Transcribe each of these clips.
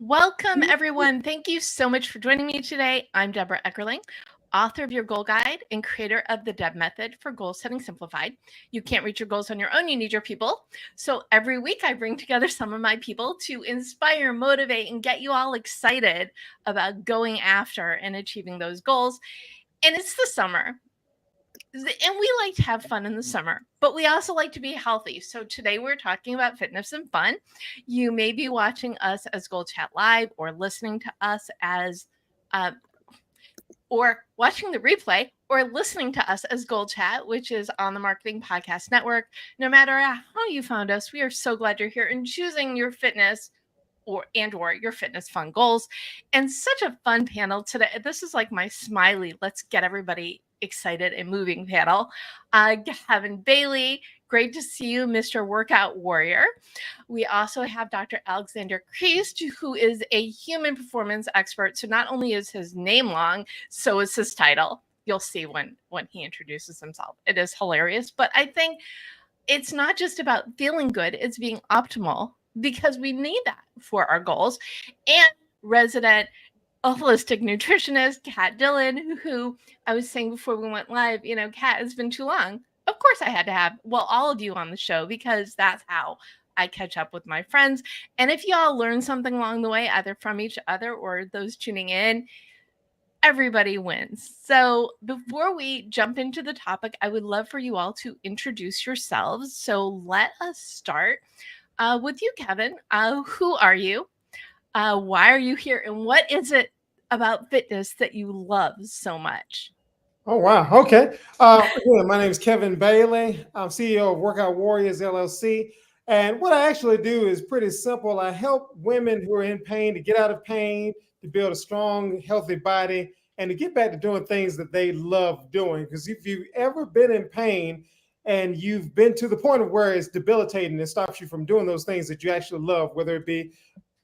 Welcome, everyone. Thank you so much for joining me today. I'm Debra Eckerling, author of your goal guide and creator of the Deb Method for Goal Setting Simplified. You can't reach your goals on your own. You need your people. So every week I bring together some of my people to inspire, motivate, and get you all excited about going after and achieving those goals. And it's the summer. And we like to have fun in the summer, but we also like to be healthy. So today we're talking about fitness and fun. You may be watching us as Goalchat Live or listening to us as, or watching the replay or listening to us as Goalchat, which is on the Marketing Podcast Network. No matter how you found us, we are so glad you're here and choosing your fitness or your fitness fun goals. And such a fun panel today. This is like my smiley, let's get everybody excited and moving panel. Kevin Bailey, great to see you, Mr. Workout Warrior. We also have Dr. Alexander Chriest, who is a human performance expert. So not only is his name long, so is his title. You'll see when he introduces himself. It is hilarious. But I think it's not just about feeling good, it's being optimal, because we need that for our goals. And resident holistic nutritionist, Cat Dillon, who I was saying before we went live, Cat, it's been too long. Of course I had to have, all of you on the show, because that's how I catch up with my friends. And if y'all learn something along the way, either from each other or those tuning in, everybody wins. So before we jump into the topic, I would love for you all to introduce yourselves. So let us start with you, Kevin. Who are you? Why are you here? And what is it about fitness that you love so much? Oh, wow. Okay. My name is Kevin Bailey. I'm CEO of Workout Warriors, LLC. And what I actually do is pretty simple. I help women who are in pain to get out of pain, to build a strong, healthy body, and to get back to doing things that they love doing. Because if you've ever been in pain and you've been to the point of where it's debilitating, it stops you from doing those things that you actually love, whether it be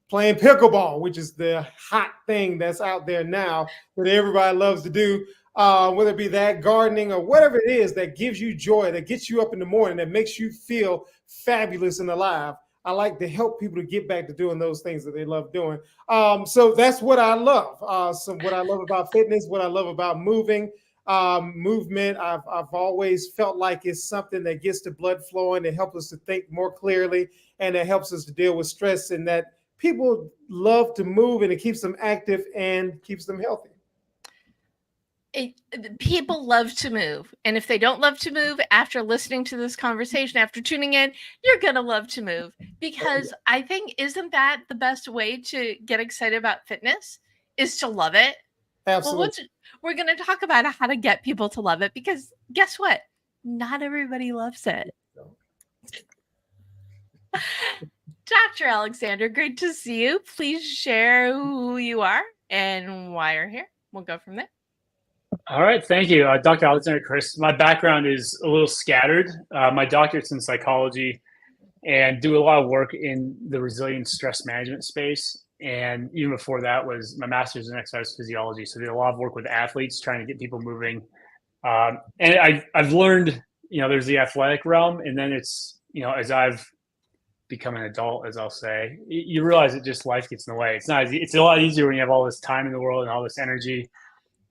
playing pickleball, which is the hot thing that's out there now that everybody loves to do, whether it be that, gardening, or whatever it is that gives you joy, that gets you up in the morning, that makes you feel fabulous and alive. I like to help people to get back to doing those things that they love doing. So that's what I love. So what I love about fitness, what I love about movement, I've always felt like it's something that gets the blood flowing, that helps us to think more clearly, and that helps us to deal with stress, and that people love to move, and it keeps them active and keeps them healthy. People love to move. And if they don't love to move after listening to this conversation, after tuning in, you're going to love to move, because I think, isn't that the best way to get excited about fitness, is to love it? Absolutely. Well, we're going to talk about how to get people to love it, because guess what? Not everybody loves it. Dr. Alexander, great to see you. Please share who you are and why you're here. We'll go from there. All right, thank you. Dr. Alexander Chriest. My background is a little scattered. My doctorate's in psychology and do a lot of work in the resilient stress management space. And even before that was my master's in exercise physiology. So I did a lot of work with athletes, trying to get people moving. And I've learned, there's the athletic realm, and then it's, as I've become an adult, as I'll say, you realize that just life gets in the way. It's not easy. It's a lot easier when you have all this time in the world and all this energy.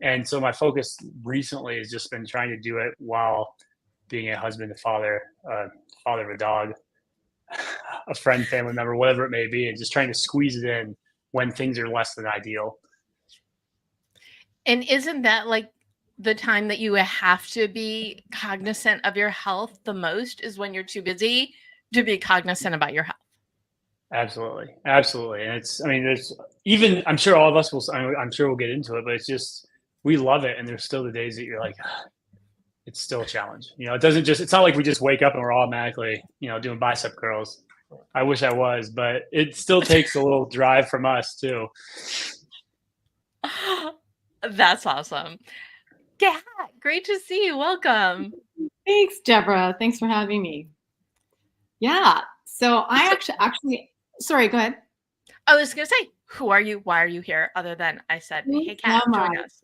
And so my focus recently has just been trying to do it while being a husband, a father of a dog, a friend, family member, whatever it may be, and just trying to squeeze it in when things are less than ideal. And isn't that like the time that you have to be cognizant of your health the most, is when you're too busy to be cognizant about your health? Absolutely. And there's even, I'm sure all of us will, I'm sure we'll get into it, but it's just, we love it. And there's still the days that you're like, it's still a challenge. It's not like we just wake up and we're automatically, doing bicep curls. I wish I was, but it still takes a little drive from us too. That's awesome. Yeah, great to see you. Welcome. Thanks, Debra. Thanks for having me. Yeah. So I actually, sorry, go ahead. I was going to say, who are you? Why are you here? Other than I said, hey, Cat, join us.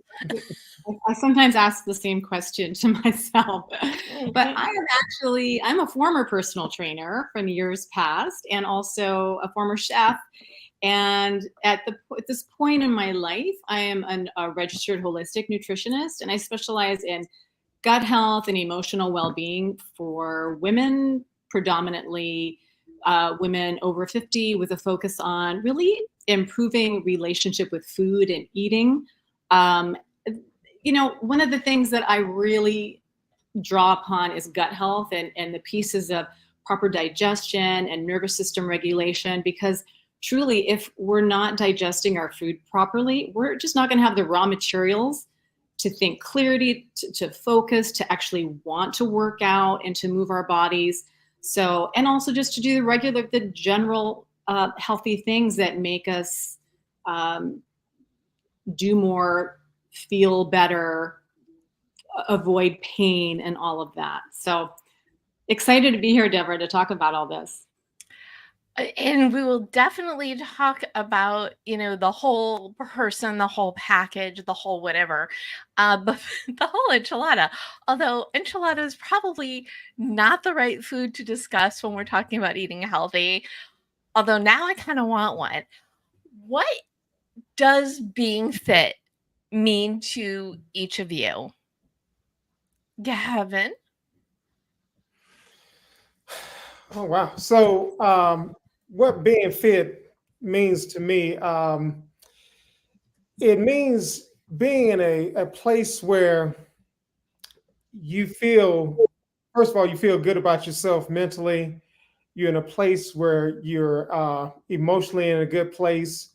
I sometimes ask the same question to myself, but I'm a former personal trainer from years past, and also a former chef. And at this point in my life, I am a registered holistic nutritionist, and I specialize in gut health and emotional well-being for women, predominantly women over 50, with a focus on really improving relationship with food and eating. One of the things that I really draw upon is gut health and the pieces of proper digestion and nervous system regulation, because truly, if we're not digesting our food properly, we're just not going to have the raw materials to think clearly, to focus, to actually want to work out and to move our bodies. So, and also just to do the general healthy things that make us do more, feel better, avoid pain, and all of that. So excited to be here, Debra, to talk about all this. And we will definitely talk about, the whole person, the whole package, the whole whatever, but the whole enchilada. Although enchilada is probably not the right food to discuss when we're talking about eating healthy. Although now I kind of want one. What does being fit mean to each of you? Gavin? Oh, wow. So what being fit means to me, it means being in a place where you feel, first of all, you feel good about yourself mentally. You're in a place where you're emotionally in a good place,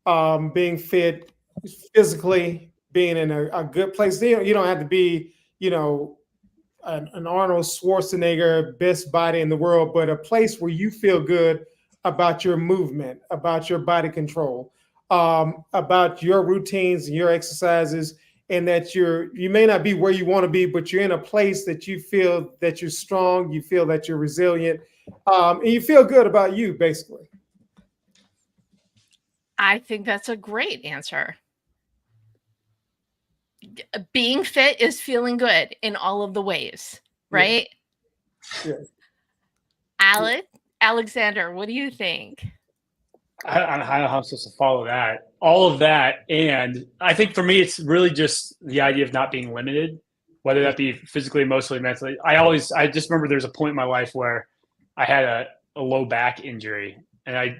being fit physically, being in a good place. You don't have to be, an Arnold Schwarzenegger, best body in the world, but a place where you feel good about your movement, about your body control, about your routines and your exercises, and that you may not be where you want to be, but you're in a place that you feel that you're strong, you feel that you're resilient, and you feel good about you, basically. I think that's a great answer. Being fit is feeling good in all of the ways, right? Yeah. Alexander, what do you think? I don't know how I'm supposed to follow that. All of that. And I think for me, it's really just the idea of not being limited, whether that be physically, emotionally, mentally. I just remember there's a point in my life where I had a low back injury, and I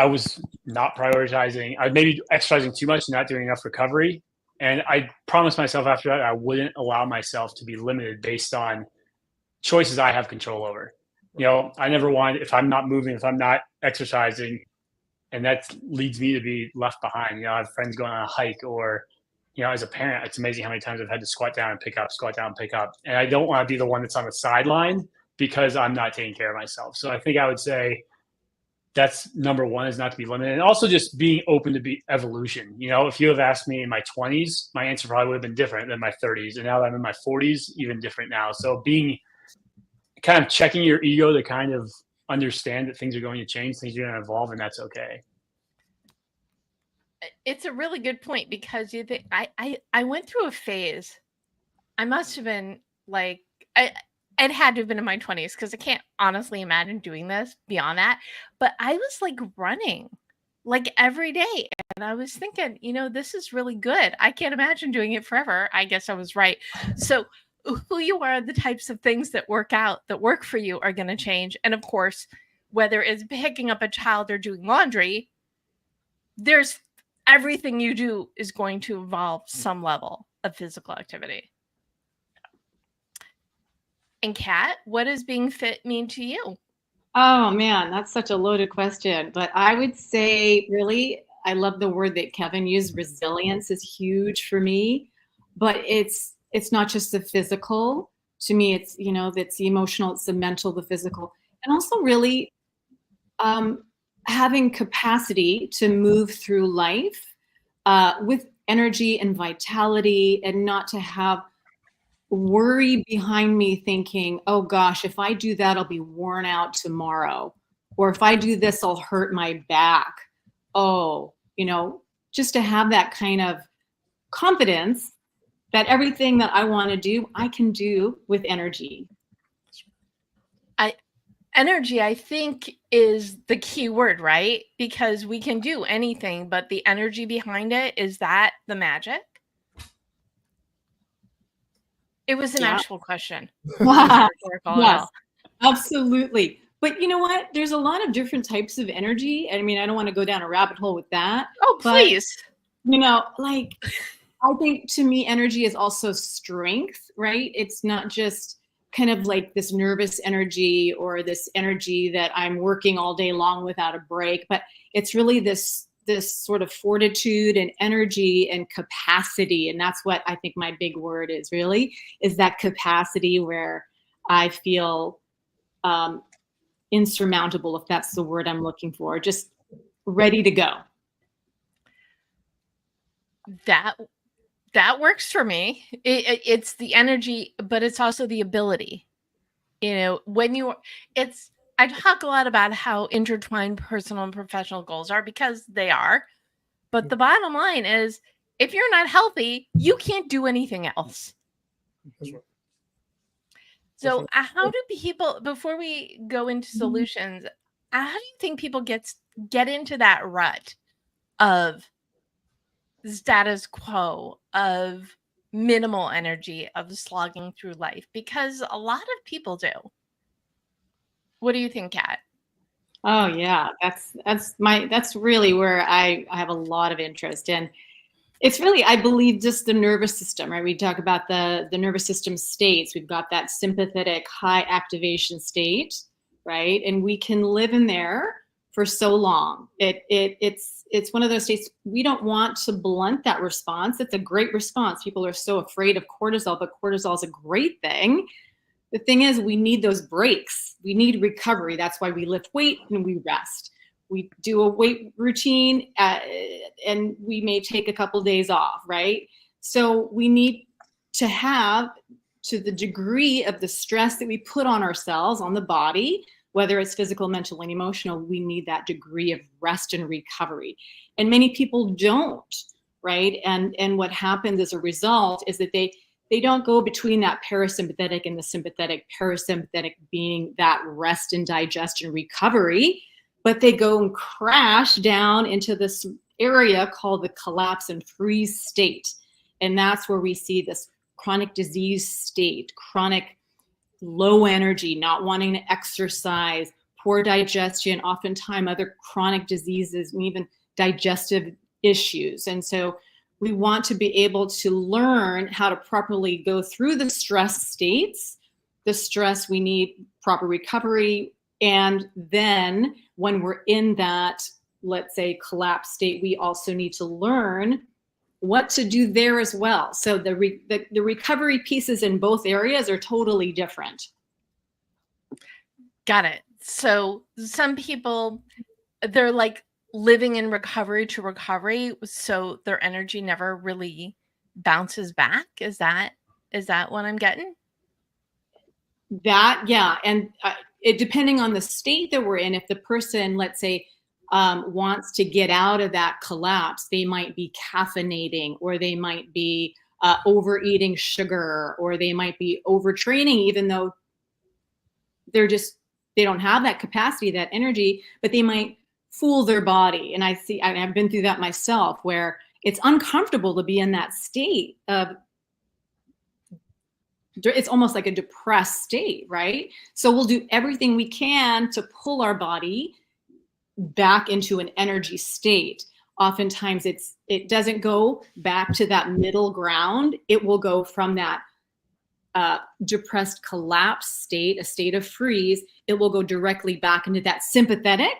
was not prioritizing. I maybe exercising too much, not doing enough recovery. And I promised myself after that I wouldn't allow myself to be limited based on choices I have control over. I never want, if I'm not moving, if I'm not exercising, and that leads me to be left behind. I have friends going on a hike, or, as a parent, it's amazing how many times I've had to squat down and pick up, squat down and pick up. And I don't want to be the one that's on the sideline because I'm not taking care of myself. So I think I would say that's number one, is not to be limited. And also just being open to be evolution. If you have asked me in my 20s, my answer probably would have been different than my 30s. And now that I'm in my 40s, even different now. So being kind of checking your ego to kind of understand that things are going to change, things are going to evolve, and that's okay. It's a really good point, because you think I went through a phase. I must have been like, it had to have been in my 20s, because I can't honestly imagine doing this beyond that. But I was like running like every day. And I was thinking, this is really good. I can't imagine doing it forever. I guess I was right. So who you are, the types of things that work for you are going to change. And of course, whether it's picking up a child or doing laundry, there's everything you do is going to involve some level of physical activity. And Kat, what does being fit mean to you? Oh man, that's such a loaded question. But I would say, really, I love the word that Kevin used. Resilience is huge for me, but it's not just the physical. To me, it's that's the emotional, it's the mental, the physical, and also really having capacity to move through life with energy and vitality, and not to have worry behind me thinking, oh gosh, if I do that, I'll be worn out tomorrow. Or if I do this, I'll hurt my back. Oh, just to have that kind of confidence that everything that I want to do, I can do with energy. energy, I think, is the key word, right? Because we can do anything, but the energy behind it, is that the magic? It was an actual question. Not rhetorical at all. Absolutely. But you know what? There's a lot of different types of energy. I mean, I don't want to go down a rabbit hole with that. Oh, please. But, you know, like, I think to me, energy is also strength, right? It's not just kind of like this nervous energy or this energy that I'm working all day long without a break, but it's really this sort of fortitude and energy and capacity. And that's what I think my big word is, really, is that capacity where I feel insurmountable, if that's the word I'm looking for, just ready to go. That works for me. It's the energy, but it's also the ability. You know, I talk a lot about how intertwined personal and professional goals are, because they are. But the bottom line is, if you're not healthy, you can't do anything else. So how do people, before we go into solutions, how do you think people get into that rut of status quo, of minimal energy, of slogging through life? Because a lot of people do. What do you think, Kat? Oh yeah, that's really where I have a lot of interest in. It's really, I believe, just the nervous system, right? We talk about the nervous system states. We've got that sympathetic high activation state, right? And we can live in there for so long. It's one of those states, we don't want to blunt that response. It's a great response. People are so afraid of cortisol, but cortisol is a great thing. The thing is, we need those breaks. We need recovery. That's why we lift weight and we rest. We do a weight routine and we may take a couple days off, right? So we need to have, to the degree of the stress that we put on ourselves, on the body, whether it's physical, mental, and emotional, we need that degree of rest and recovery. And many people don't, right? And what happens as a result is that they don't go between that parasympathetic and the sympathetic. Parasympathetic being that rest and digest and recovery, but they go and crash down into this area called the collapse and freeze state. And that's where we see this chronic disease state, chronic low energy, not wanting to exercise, poor digestion, oftentimes other chronic diseases, and even digestive issues. And so we want to be able to learn how to properly go through the stress states. The stress, we need proper recovery. And then when we're in that, let's say, collapse state, we also need to learn what to do there as well. So the recovery pieces in both areas are totally different. Got it. So some people, they're like living in recovery to recovery, so their energy never really bounces back. Is that what I'm getting? That, yeah. And it, depending on the state that we're in, if the person, let's say, wants to get out of that collapse, they might be caffeinating, or they might be overeating sugar, or they might be overtraining, even though they don't have that capacity, that energy, but they might fool their body. And I've been through that myself, where it's uncomfortable to be in that state of, it's almost like a depressed state, right? So we'll do everything we can to pull our body back into an energy state. Oftentimes it doesn't go back to that middle ground. It will go from that depressed collapse state, a state of freeze. It will go directly back into that sympathetic,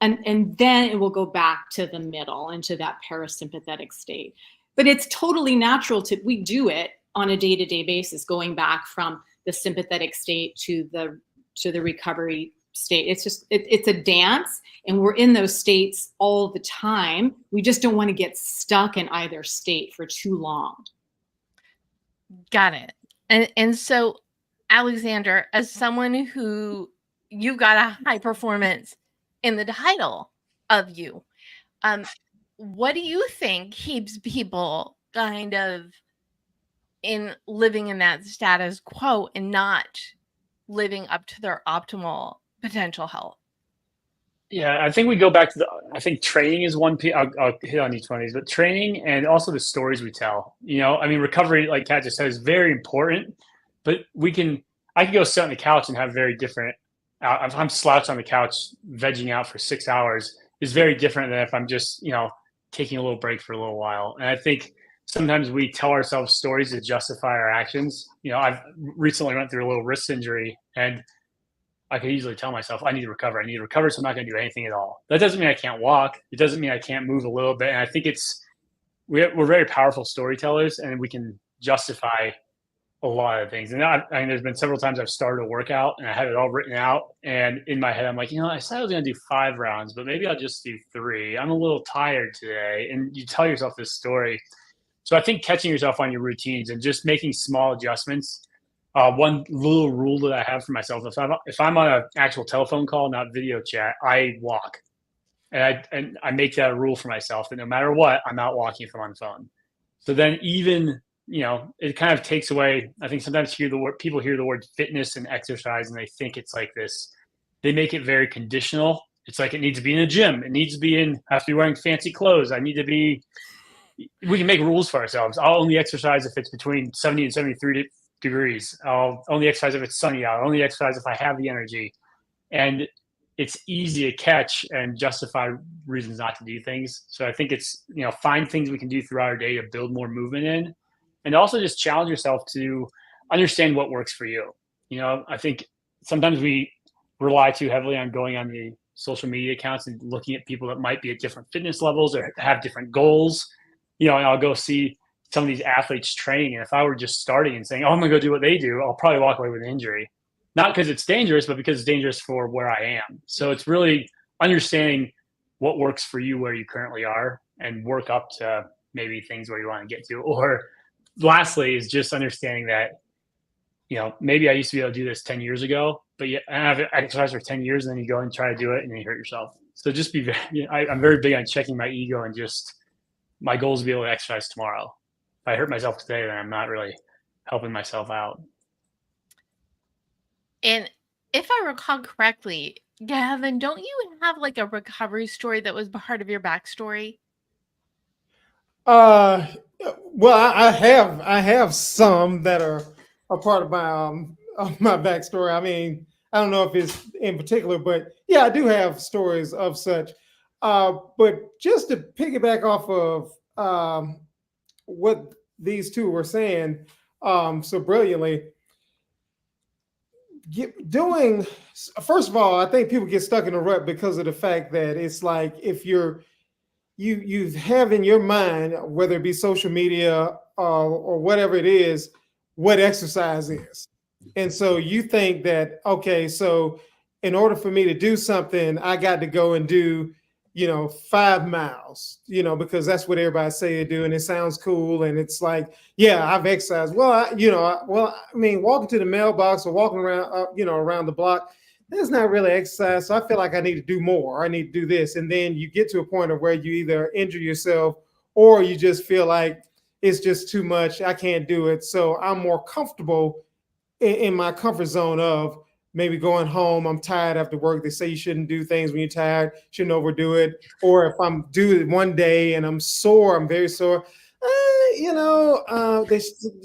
and then it will go back to the middle, into that parasympathetic state. But it's totally natural we do it on a day-to-day basis, going back from the sympathetic state to the recovery state. It's just, it's a dance, and we're in those states all the time. We just don't want to get stuck in either state for too long. Got it. And so, Alexander, as someone who, you got a high performance in the title of you, what do you think keeps people kind of in living in that status quo and not living up to their optimal potential health? Yeah, I think we go back to I think training is one piece. I'll hit on each one of these, but training and also the stories we tell. I mean, recovery, like Kat just said, is very important, but I can go sit on the couch and have very different, if I'm slouched on the couch, vegging out for 6 hours is very different than if I'm just, taking a little break for a little while. And I think sometimes we tell ourselves stories to justify our actions. I've recently went through a little wrist injury, and I could easily tell myself, I need to recover. I need to recover, so I'm not going to do anything at all. That doesn't mean I can't walk. It doesn't mean I can't move a little bit. And I think we're very powerful storytellers, and we can justify a lot of things. And I mean, there's been several times I've started a workout and I have it all written out. And in my head, I'm like, I said I was going to do 5 rounds, but maybe I'll just do 3. I'm a little tired today. And you tell yourself this story. So I think catching yourself on your routines and just making small adjustments. One little rule that I have for myself: if I'm on an actual telephone call, not video chat, I walk, and I make that a rule for myself that no matter what, I'm not walking if I'm on the phone. So then even it kind of takes away. I think sometimes people hear the word fitness and exercise, and they think it's like this. They make it very conditional. It's like it needs to be in a gym. It needs to be I have to be wearing fancy clothes. I need to be. We can make rules for ourselves. I'll only exercise if it's between 70 and 73 degrees. I'll only exercise if it's sunny out. I'll only exercise if I have the energy. And it's easy to catch and justify reasons not to do things. So I think it's, find things we can do throughout our day to build more movement in. And also just challenge yourself to understand what works for you. I think sometimes we rely too heavily on going on the social media accounts and looking at people that might be at different fitness levels or have different goals. And I'll go see some of these athletes train. And if I were just starting and saying, I'm going to go do what they do, I'll probably walk away with an injury. Not because it's dangerous, but because it's dangerous for where I am. So it's really understanding what works for you where you currently are and work up to maybe things where you want to get to. Or lastly is just understanding that, maybe I used to be able to do this 10 years ago, but I've exercised for 10 years and then you go and try to do it and then you hurt yourself. So just be very, I'm very big on checking my ego and just my goal is to be able to exercise tomorrow. If I hurt myself today, then I'm not really helping myself out. And if I recall correctly, Gavin, don't you have like a recovery story that was part of your backstory? Well, I have some that are a part of my backstory. I mean, I don't know if it's in particular, but yeah, I do have stories of such. But just to piggyback off of what these two were saying so brilliantly, first of all, I think people get stuck in a rut because of the fact that it's like if you have in your mind, whether it be social media or whatever it is, what exercise is. And so you think that, okay, so in order for me to do something, I got to go and do 5 miles, because that's what everybody say they do. And it sounds cool. And it's like, yeah, I've exercised. Well, I mean, walking to the mailbox or walking around, around the block, that's not really exercise. So I feel like I need to do more. I need to do this. And then you get to a point of where you either injure yourself or you just feel like it's just too much. I can't do it. So I'm more comfortable in my comfort zone of maybe going home. I'm tired after work. They say you shouldn't do things when you're tired, shouldn't overdo it. Or if I'm due it one day and I'm sore, I'm very sore, you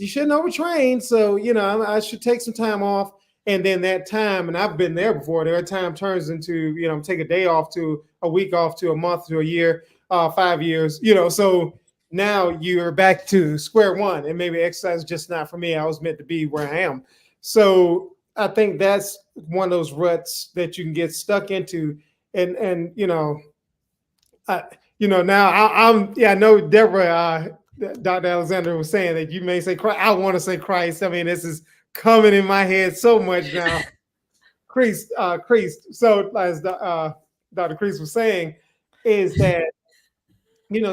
shouldn't overtrain. So, I should take some time off. And then that time, and I've been there before, that time turns into, take a day off to a week off to a month to a year, 5 years, so now you're back to square one and maybe exercise is just not for me. I was meant to be where I am. So I think that's one of those ruts that you can get stuck into. And now I know Debra, Dr. Alexander was saying that you may say Christ. I want to say Christ. I mean, this is coming in my head so much now. Chriest. So as Dr. Chriest was saying, is that,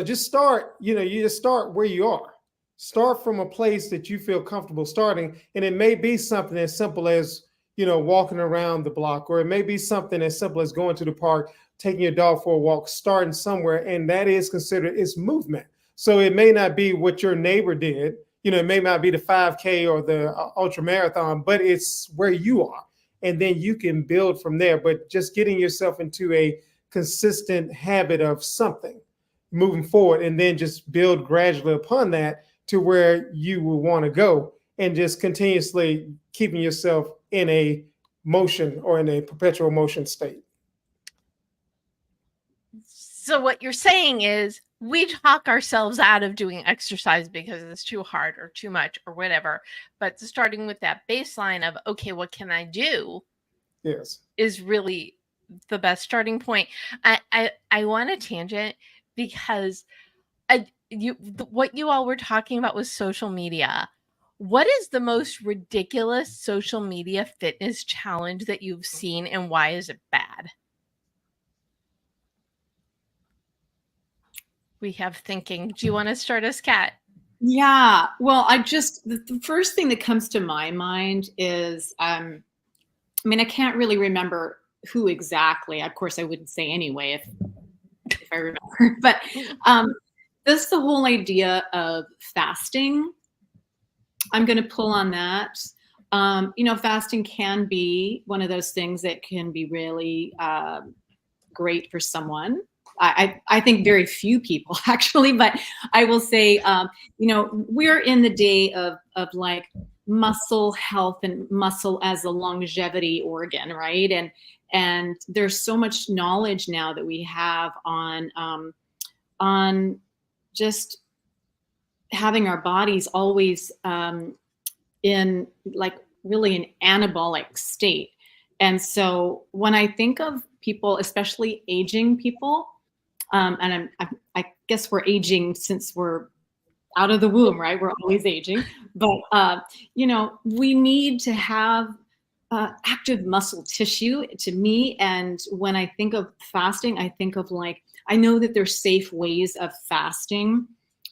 just start, you just start where you are. Start from a place that you feel comfortable starting. And it may be something as simple as, walking around the block, or it may be something as simple as going to the park, taking your dog for a walk, starting somewhere. And that is considered its movement. So it may not be what your neighbor did. It may not be the 5K or the ultra marathon, but it's where you are. and then you can build from there. But just getting yourself into a consistent habit of something moving forward, and then just build gradually upon that to where you will want to go, and just continuously keeping yourself in a motion or in a perpetual motion state. So what you're saying is we talk ourselves out of doing exercise because it's too hard or too much or whatever. But starting with that baseline of, okay, what can I do? Yes. Is really the best starting point. I want a tangent because what you all were talking about was social media. What is the most ridiculous social media fitness challenge that you've seen, and why is it bad? We have thinking. Do you want to start us, Kat? Yeah. Well, the first thing that comes to my mind is, I can't really remember who exactly. Of course, I wouldn't say anyway if I remember. But this the whole idea of fasting. I'm going to pull on that. Fasting can be one of those things that can be really great for someone. I think very few people actually, but I will say, we're in the day of like muscle health and muscle as a longevity organ, right? And there's so much knowledge now that we have on just having our bodies always in like really an anabolic state. And so when I think of people, especially aging people, and I guess we're aging since we're out of the womb, right? We're always aging, but we need to have active muscle tissue, to me. And when I think of fasting, I think of I know that there's safe ways of fasting,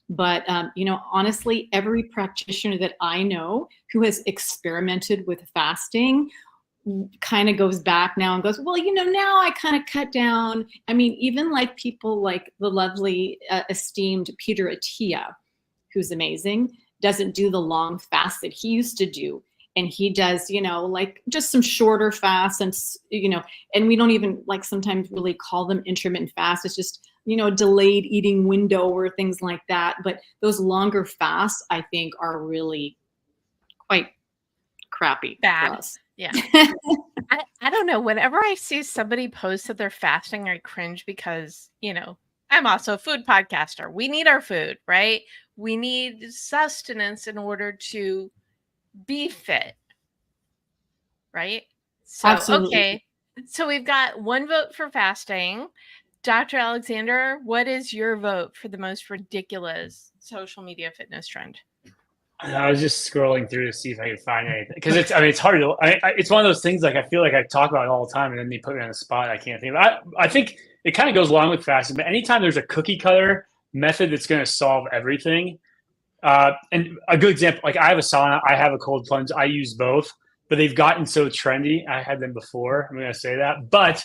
but honestly, every practitioner that I know who has experimented with fasting kind of goes back now and goes, well, now I kind of cut down. I mean, even like people like the lovely esteemed Peter Attia, who's amazing, doesn't do the long fast that he used to do. And he does, just some shorter fasts, and, and we don't even sometimes really call them intermittent fasts. It's just, delayed eating window or things like that. But those longer fasts, I think, are really quite crappy bad for us. Yeah. I don't know. Whenever I see somebody post that they're fasting, I cringe because, I'm also a food podcaster. We need our food, right? We need sustenance in order to be fit, right? So, Absolutely. Okay. So we've got one vote for fasting. Dr. Alexander, what is your vote for the most ridiculous social media fitness trend? I was just scrolling through to see if I could find anything, because it's hard to. It's one of those things I feel like I talk about it all the time, and then they put me on the spot. I can't think of it. I think it kind of goes along with fasting, but anytime there's a cookie cutter method that's going to solve everything, and a good example, like I have a sauna, I have a cold plunge, I use both, but they've gotten so trendy. I had them before. I'm going to say that, but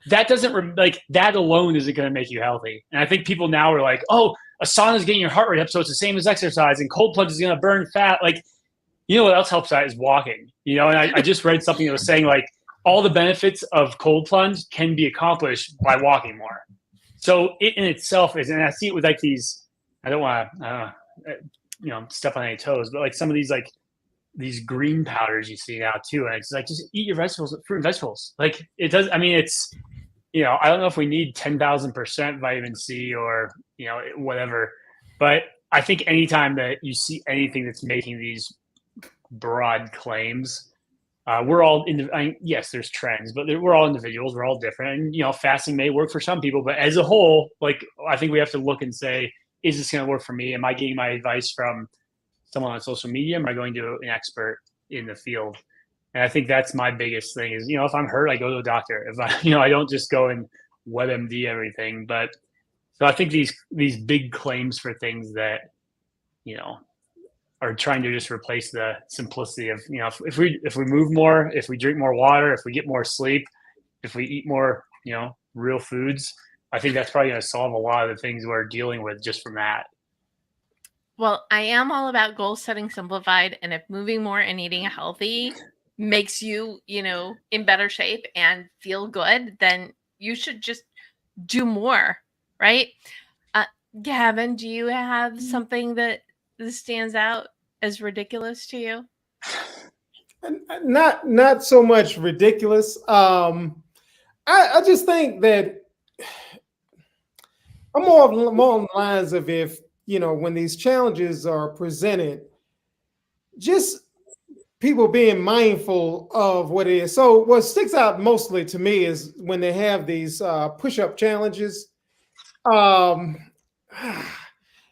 that doesn't that alone isn't going to make you healthy. And I think people now are like, oh, a sauna is getting your heart rate up, so it's the same as exercise, and cold plunge is going to burn fat. What else helps that is walking. And I just read something that was saying all the benefits of cold plunge can be accomplished by walking more. So it in itself is, and I see it with these. I don't want to, step on any toes, but some of these green powders you see now too, and it's just eat your vegetables, fruit and vegetables. It does. I mean, it's. I don't know if we need 10,000% vitamin C or, whatever, but I think anytime that you see anything that's making these broad claims, we're all yes, there's trends, but we're all individuals. We're all different. And, fasting may work for some people, but as a whole, I think we have to look and say, is this going to work for me? Am I getting my advice from someone on social media? Am I going to an expert in the field? And I think that's my biggest thing is, if I'm hurt, I go to a doctor. If I don't just go and WebMD everything. But so I think these big claims for things that, are trying to just replace the simplicity of, if we move more, if we drink more water, if we get more sleep, if we eat more, real foods, I think that's probably going to solve a lot of the things we're dealing with just from that. Well, I am all about goal setting simplified, and if moving more and eating healthy makes you, in better shape and feel good, then you should just do more, right? Gavin, do you have something that stands out as ridiculous to you? Not so much ridiculous. I just think that I'm more on the lines of, if when these challenges are presented, just people being mindful of what it is. So what sticks out mostly to me is when they have these push-up challenges. Um,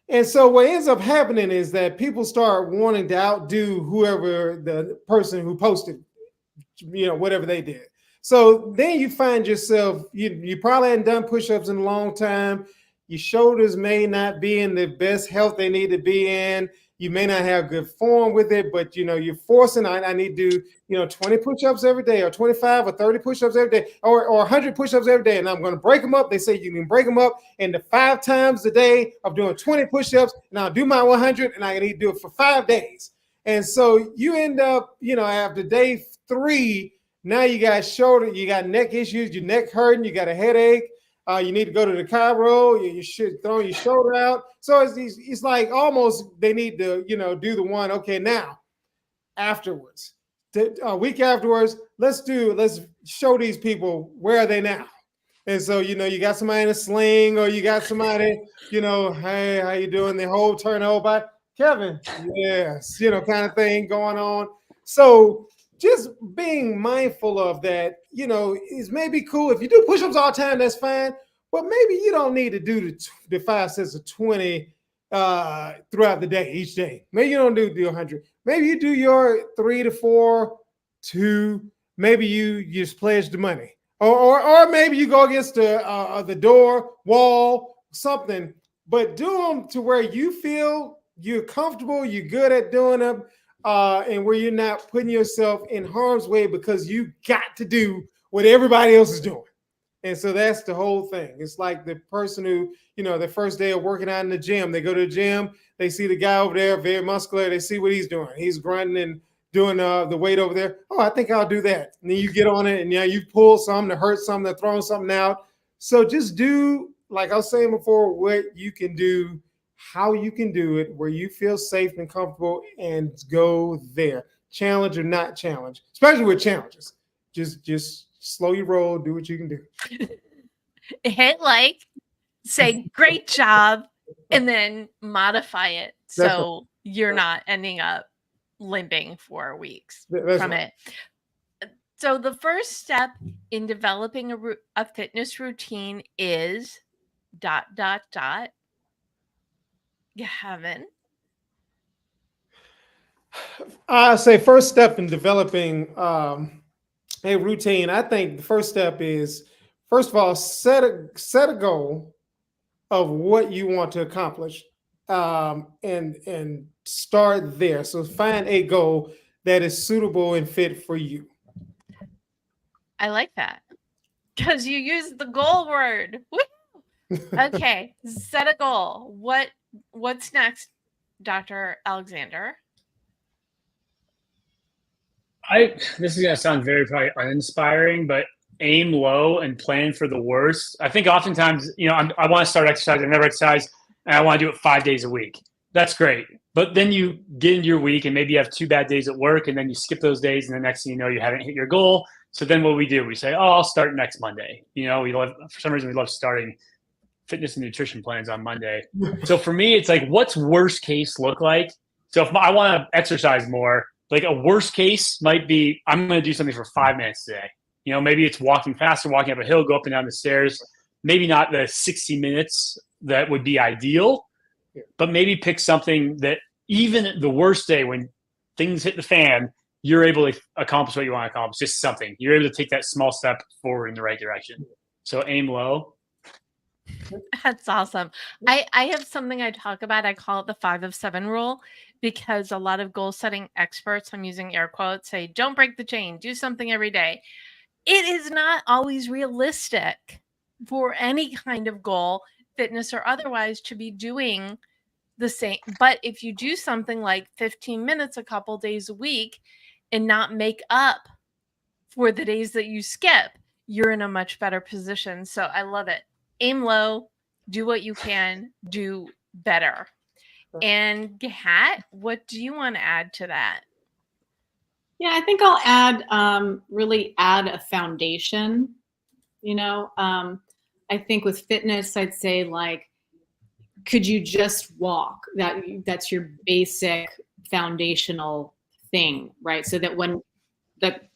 and so what ends up happening is that people start wanting to outdo whoever the person who posted, whatever they did. So then you find yourself, you probably hadn't done push-ups in a long time. Your shoulders may not be in the best health they need to be in. You may not have good form with it, but you're forcing. I need to do 20 push-ups every day, or 25 or 30 push-ups every day, or 100 push-ups every day, and I'm going to break them up. They say you can break them up into 5 times a day of doing 20 push-ups, and I'll do my 100, and I need to do it for 5 days. And so you end up, after day 3, now you got you got neck issues, your neck hurting, you got a headache. You need to go to the chiro. You should throw your shoulder out. So it's like almost they need to, do the one. Okay, now afterwards, a week afterwards, let's show these people where are they now. And so you got somebody in a sling, or you got somebody, hey, how you doing? The whole turn over by Kevin, yes, kind of thing going on. So just being mindful of that, is maybe cool. If you do push-ups all the time, that's fine. But maybe you don't need to do the 5 sets of 20 throughout the day, each day. Maybe you don't do 100. Maybe you do your 3 to 4, 2. Maybe you just pledge the money. Or maybe you go against the door, wall, something. But do them to where you feel you're comfortable, you're good at doing them, and where you're not putting yourself in harm's way because you got to do what everybody else is doing. And so that's the whole thing. It's like the person who, their first day of working out in the gym, they go to the gym, they see the guy over there, very muscular, they see what he's doing. He's grinding and doing the weight over there. Oh, I think I'll do that. And then you get on it, and you pull something to hurt something, to throw something out. So just do, like I was saying before, what you can do, how you can do it, where you feel safe and comfortable, and go there. Challenge or not challenge, especially with challenges. Just slow your roll, do what you can do. Hit say great job, and then modify it so you're not ending up limping for weeks from it. So the first step in developing a fitness routine is ... Gavin? I say first step in developing a routine. I think the first step is, first of all, set a goal of what you want to accomplish, and start there. So find a goal that is suitable and fit for you. I like that, because you use the goal word. Okay, set a goal. What's next, Dr. Alexander? This is going to sound very probably uninspiring, but aim low and plan for the worst. I think oftentimes, I want to start exercising. I never exercise, and I want to do it 5 days a week. That's great. But then you get into your week, and maybe you have 2 bad days at work, and then you skip those days, and the next thing you know, you haven't hit your goal. So then what do? We say, I'll start next Monday. For some reason, we love starting fitness and nutrition plans on Monday. So for me, it's like, what's worst case look like? So if I want to exercise more, like a worst case might be, I'm going to do something for 5 minutes today. Maybe it's walking faster, walking up a hill, go up and down the stairs. Maybe not the 60 minutes that would be ideal, but maybe pick something that even the worst day when things hit the fan, you're able to accomplish what you want to accomplish, just something. You're able to take that small step forward in the right direction. So aim low. That's awesome. I have something I talk about. I call it the 5 of 7 rule, because a lot of goal setting experts, I'm using air quotes, say, don't break the chain, do something every day. It is not always realistic for any kind of goal, fitness or otherwise, to be doing the same. But if you do something like 15 minutes a couple days a week, and not make up for the days that you skip, you're in a much better position. So I love it. Aim low, do what you can, do better. And Kat, what do you want to add to that? Yeah, I think I'll add, really add a foundation. I think with fitness, I'd say, like, could you just walk? That's your basic foundational thing, right? So that when that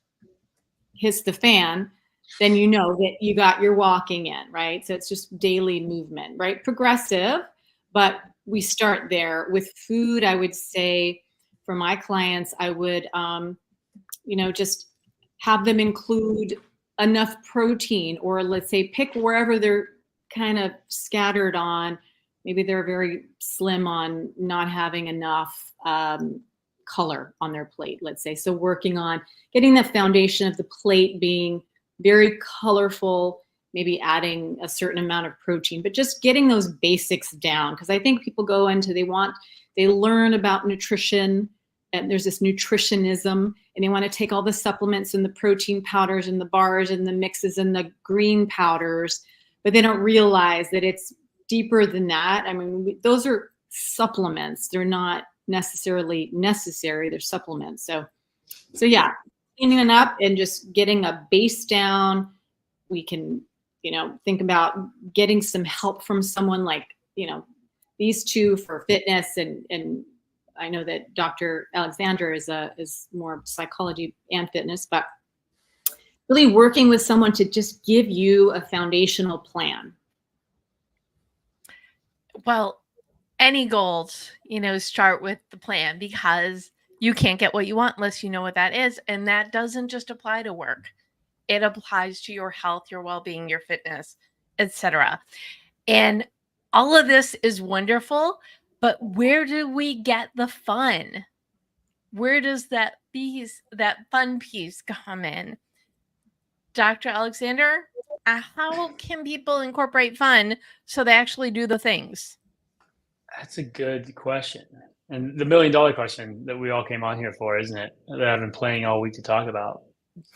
hits the fan, then you know that you got your walking in, right? So it's just daily movement, right? Progressive, but we start there. With food, I would say for my clients, I would, just have them include enough protein, or let's say pick wherever they're kind of scattered on. Maybe they're very slim on not having enough color on their plate, let's say. So working on getting the foundation of the plate being very colorful, maybe adding a certain amount of protein, but just getting those basics down. Because I think people go into, they learn about nutrition, and there's this nutritionism, and they want to take all the supplements and the protein powders and the bars and the mixes and the green powders, but they don't realize that it's deeper than that. I mean, those are supplements. They're not necessarily necessary. They're supplements. So yeah, cleaning it up and just getting a base down. We can, think about getting some help from someone like, these two for fitness, and I know that Dr. Alexander is more psychology and fitness, but really working with someone to just give you a foundational plan. Well, any goals, start with the plan, because you can't get what you want unless you know what that is. And that doesn't just apply to work. It applies to your health, your well-being, your fitness, etc. And all of this is wonderful, but where do we get the fun? Where does that fun piece come in? Dr. Alexander, how can people incorporate fun so they actually do the things? That's a good question. And the $1 million question that we all came on here for, isn't it? That I've been planning all week to talk about.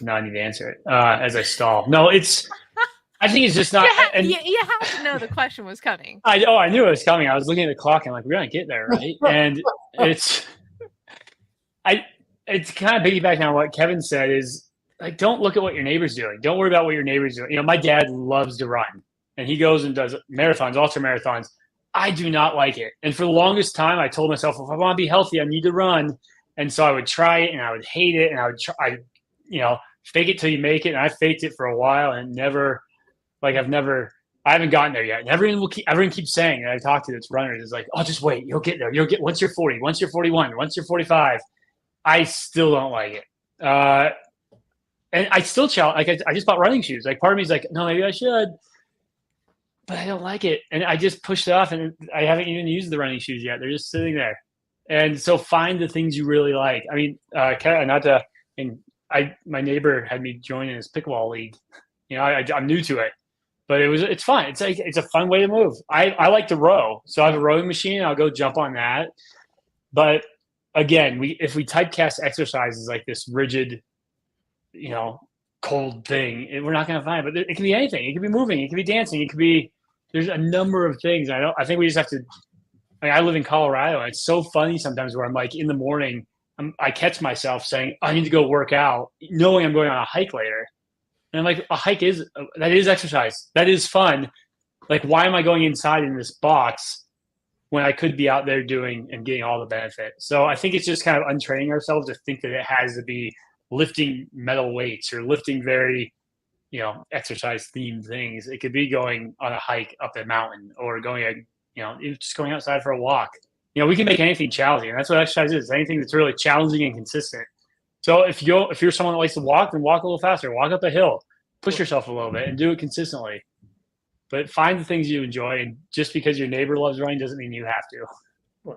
Now I need to answer it as I stall. No, I think it's just not. You have to know the question was coming. I knew it was coming. I was looking at the clock and I'm like, we're going to get there, right? And it's kind of piggybacking on what Kevin said, is like, don't look at what your neighbor's doing. Don't worry about what your neighbor's doing. My dad loves to run, and he goes and does marathons, ultra marathons. I do not like it. And for the longest time, I told myself, if I want to be healthy, I need to run. And so I would try it and I would hate it. And I would try, fake it till you make it. And I faked it for a while and I haven't gotten there yet. And everyone keeps saying, and I talk to this runners, is like, oh, just wait, you'll get there. Once you're 40, once you're 41, once you're 45. I still don't like it. And I still challenge, like I just bought running shoes. Like part of me is like, no, maybe I should, but I don't like it. And I just pushed it off, and I haven't even used the running shoes yet. They're just sitting there. And so find the things you really like. I mean, my neighbor had me join in his pickleball league. I'm new to it, but it's fun. It's a fun way to move. I like to row. So I have a rowing machine. I'll go jump on that. But again, if we typecast exercise as like this rigid, cold thing, we're not going to find it. But it can be anything. It can be moving. It can be dancing. It could be, there's a number of things. I think we just have to, I live in Colorado, and it's so funny sometimes where I'm like in the morning, I catch myself saying, I need to go work out, knowing I'm going on a hike later. And I'm like, a hike that is exercise. That is fun. Like, why am I going inside in this box when I could be out there doing and getting all the benefit? So I think it's just kind of untraining ourselves to think that it has to be lifting metal weights or lifting very, exercise themed things. It could be going on a hike up a mountain, or going, just going outside for a walk. We can make anything challenging. And that's what exercise is. Anything that's really challenging and consistent. So if you're someone that likes to walk, then walk a little faster, walk up a hill, push yourself a little bit, and do it consistently. But find the things you enjoy, and just because your neighbor loves running doesn't mean you have to.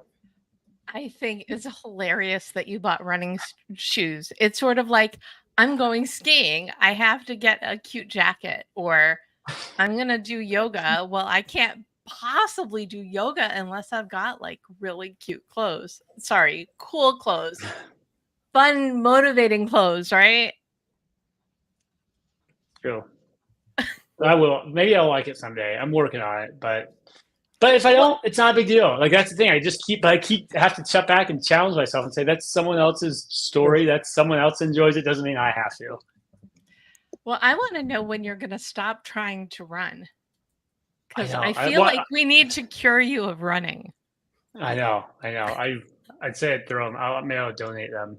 I think it's hilarious that you bought running shoes. It's sort of like, I'm going skiing, I have to get a cute jacket, or I'm going to do yoga. Well, I can't possibly do yoga unless I've got like really cute clothes. Sorry, cool clothes. fun, motivating clothes, right? True. I will. Maybe I'll like it someday. I'm working on it, but if I don't, it's not a big deal. Like that's the thing. I have to step back and challenge myself and say that's someone else's story. That's someone else enjoys it. Doesn't mean I have to. Well, I want to know when you're going to stop trying to run. Because I I feel like we need to cure you of running. I know. I'd say I'd throw them. Maybe I'll donate them.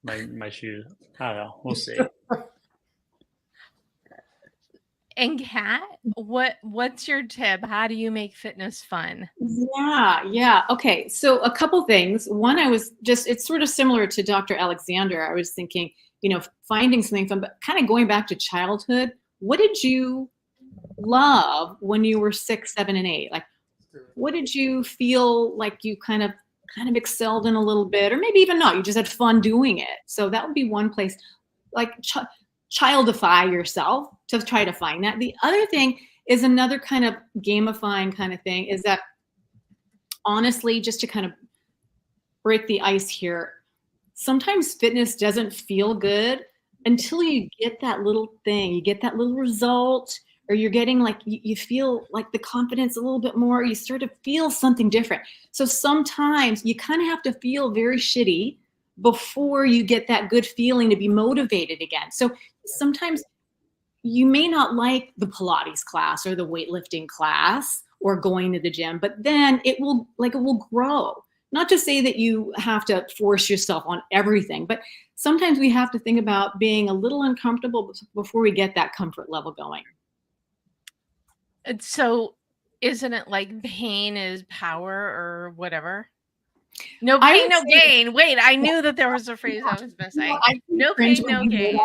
My shoes. I don't know. We'll see. And Kat, what's your tip? How do you make fitness fun? Yeah. Okay. So a couple things. One, it's sort of similar to Dr. Alexander. I was thinking, finding something fun, but kind of going back to childhood. What did you love when you were 6, 7, and 8? Like, what did you feel like you kind of excelled in a little bit, or maybe even not? You just had fun doing it. So that would be one place. Like childify yourself to try to find that. The other thing is another kind of gamifying kind of thing is that, honestly, just to kind of break the ice here, sometimes fitness doesn't feel good until you get that little thing, you get that little result, or you're getting like, you feel like the confidence a little bit more, you start to feel something different. So sometimes you kind of have to feel very shitty before you get that good feeling to be motivated again. So sometimes you may not like the Pilates class or the weightlifting class or going to the gym, but then it will grow. Not to say that you have to force yourself on everything, but sometimes we have to think about being a little uncomfortable before we get that comfort level going. So isn't it like pain is power or whatever? No pain, no gain. Wait, I knew that there was a phrase I was missing. No pain, no gain.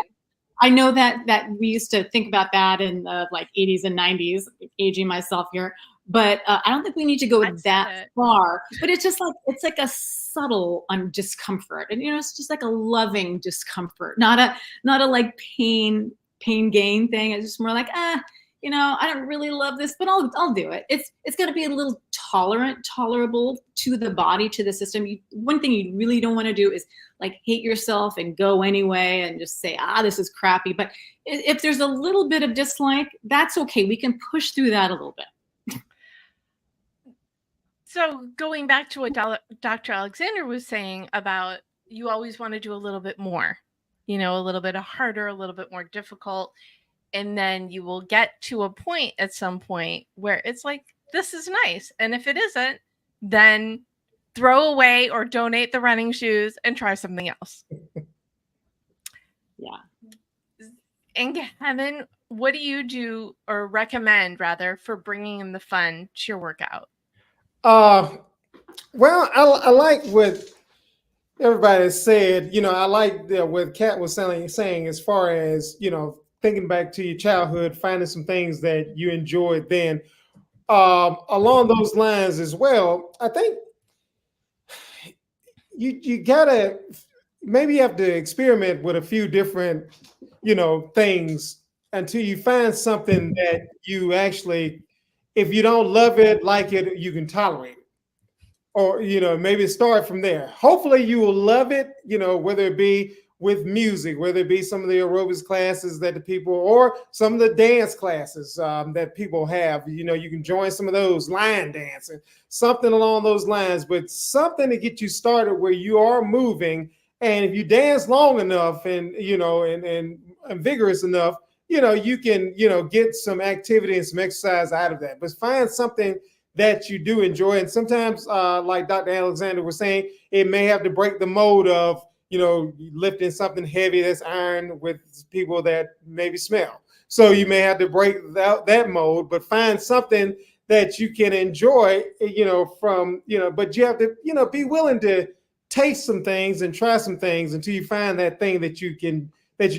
I know that we used to think about that in the 80s and 90s, aging myself here, but I don't think we need to go that far. But it's just it's like a subtle discomfort, and it's just like a loving discomfort, not a like pain gain thing. It's just more like I don't really love this, but I'll do it. It's got to be a little tolerable to the body, to the system. One thing you really don't want to do is hate yourself and go anyway and just say, this is crappy. But if there's a little bit of dislike, that's okay. We can push through that a little bit. So going back to what Dr. Alexander was saying about you always want to do a little bit more, a little bit harder, a little bit more difficult. And then you will get to a point at some point where it's like, this is nice. And if it isn't, then throw away or donate the running shoes and try something else. Yeah. And Kevin, what do you do or recommend rather for bringing in the fun to your workout? Well, I like what everybody said. I like what Kat was saying as far as, thinking back to your childhood, finding some things that you enjoyed then. Along those lines as well, I think you gotta, maybe you have to experiment with a few different, things until you find something that you actually, if you don't love it, like it, you can tolerate it. Or, maybe start from there. Hopefully you will love it, whether it be with music, whether it be some of the aerobics classes that the people, or some of the dance classes that people have, you can join some of those, line dancing, something along those lines, but something to get you started where you are moving. And if you dance long enough and, and vigorous enough, you can, get some activity and some exercise out of that. But find something that you do enjoy. And sometimes, like Dr. Alexander was saying, it may have to break the mode of, lifting something heavy that's iron with people that maybe smell. So you may have to break that mode, but find something that you can enjoy, from, but you have to, be willing to taste some things and try some things until you find that thing that you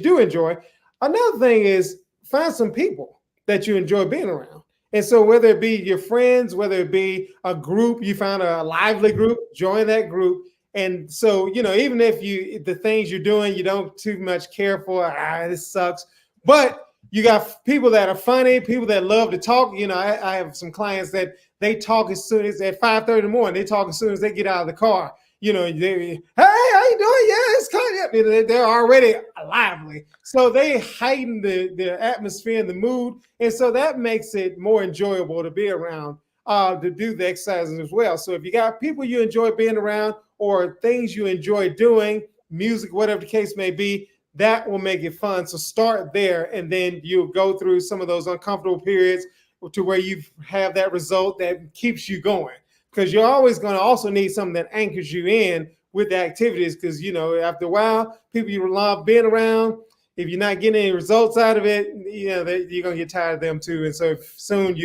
do enjoy. Another thing is find some people that you enjoy being around. And so whether it be your friends, whether it be a group, you find a lively group, join that group. And so, even if the things you're doing, you don't too much care for, this sucks, but you got people that are funny, people that love to talk. I have some clients that they talk as soon as at 5:30 in the morning, they talk as soon as they get out of the car. hey, how you doing? Yeah, it's kind of, they're already lively. So they heighten the atmosphere and the mood. And so that makes it more enjoyable to be around, to do the exercises as well. So if you got people you enjoy being around or things you enjoy doing, music, whatever the case may be, that will make it fun. So start there, and then you'll go through some of those uncomfortable periods to where you have that result that keeps you going. Because you're always going to also need something that anchors you in with the activities. Because, after a while, people you love being around, if you're not getting any results out of it, you're going to get tired of them too. And so soon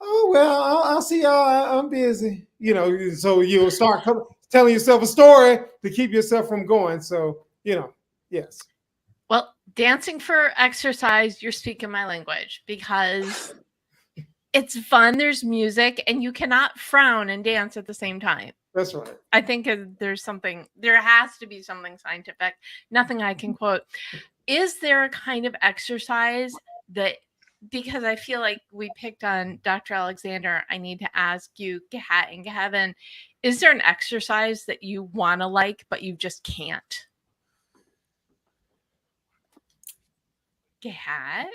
I'll see y'all. I'm busy. So you'll start telling yourself a story to keep yourself from going. So, yes. Well, dancing for exercise, you're speaking my language, because it's fun. There's music, and you cannot frown and dance at the same time. That's right. I think there has to be something scientific. Nothing I can quote. Is there a kind of exercise that, because I feel like we picked on Dr. Alexander, I need to ask you, Cat and Kevin, is there an exercise that you want to like, but you just can't? Cat?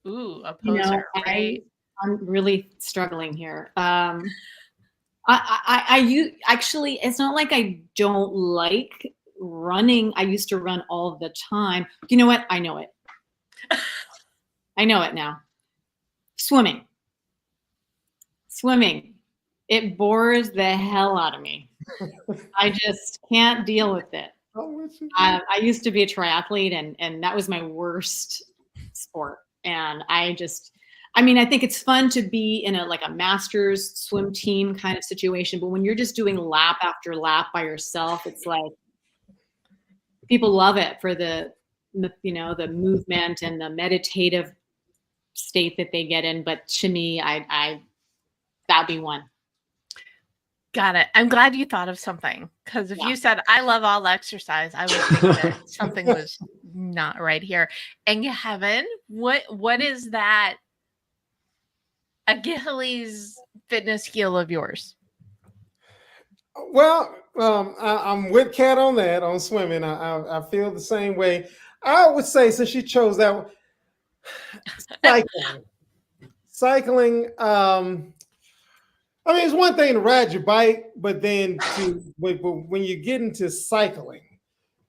Ooh, a poser, right? I'm really struggling here. Actually, it's not like I don't like running. I used to run all the time. You know what? I know it. I know it now. Swimming. It bores the hell out of me. I just can't deal with it. I used to be a triathlete, and that was my worst sport. And I think it's fun to be in a masters swim team kind of situation. But when you're just doing lap after lap by yourself, it's like people love it for the movement and the meditative state that they get in. But to me, that'd be one. Got it. I'm glad you thought of something, because if you said I love all exercise, I would think that something was not right here. And Kevin, what is that Achilles fitness heel of yours? Well, I'm with Kat on that, on swimming. I feel the same way. I would say, since she chose that one, cycling. It's one thing to ride your bike, but then when you get into cycling,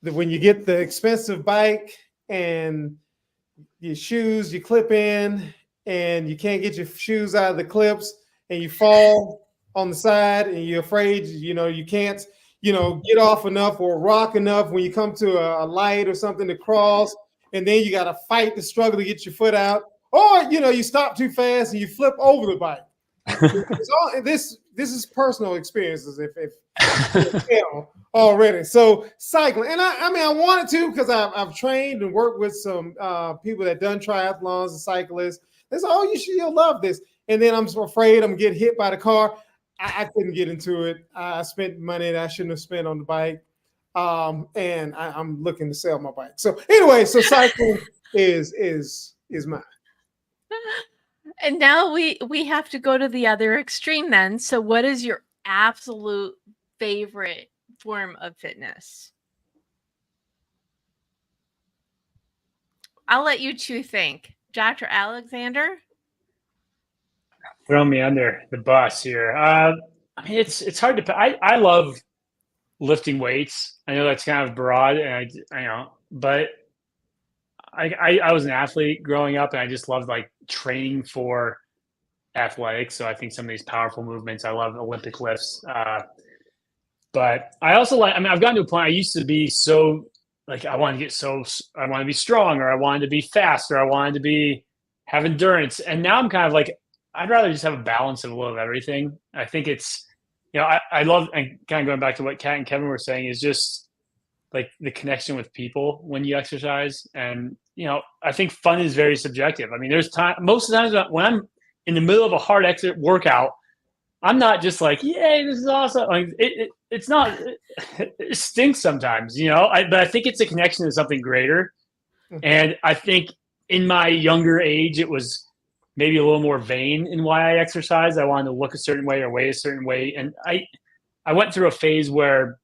when you get the expensive bike and your shoes you clip in, and you can't get your shoes out of the clips, and you fall on the side, and you're afraid, you can't, get off enough or rock enough when you come to a light or something to cross, and then you got to fight the struggle to get your foot out, or you stop too fast and you flip over the bike. This is personal experiences, if already. So cycling, and I wanted to, because I've trained and worked with some people that done triathlons and cyclists. They said, "Oh, you'll love this." And then I'm so afraid I'm gonna get hit by the car. I couldn't get into it. I spent money that I shouldn't have spent on the bike, and I'm looking to sell my bike. So anyway, cycling is mine. And now we have to go to the other extreme then. So what is your absolute favorite form of fitness? I'll let you two think. Dr. Alexander? Throw me under the bus here. It's hard to. I love lifting weights. I know that's kind of broad, and but I was an athlete growing up, and I just loved training for athletics. So I think some of these powerful movements, I love Olympic lifts. But I also I've gotten to a point. I used to be so I want to be strong, or I wanted to be fast, or I wanted to have endurance. And now I'm kind of I'd rather just have a balance of a little of everything. I think it's, I love, and kind of going back to what Kat and Kevin were saying, is just the connection with people when you exercise. And, I think fun is very subjective. There's most of the times when I'm in the middle of a hard workout, I'm not just yay, this is awesome. It's not, it stinks sometimes, but I think it's a connection to something greater. And I think in my younger age, it was maybe a little more vain in why I exercised. I wanted to look a certain way or weigh a certain way. And I went through a phase where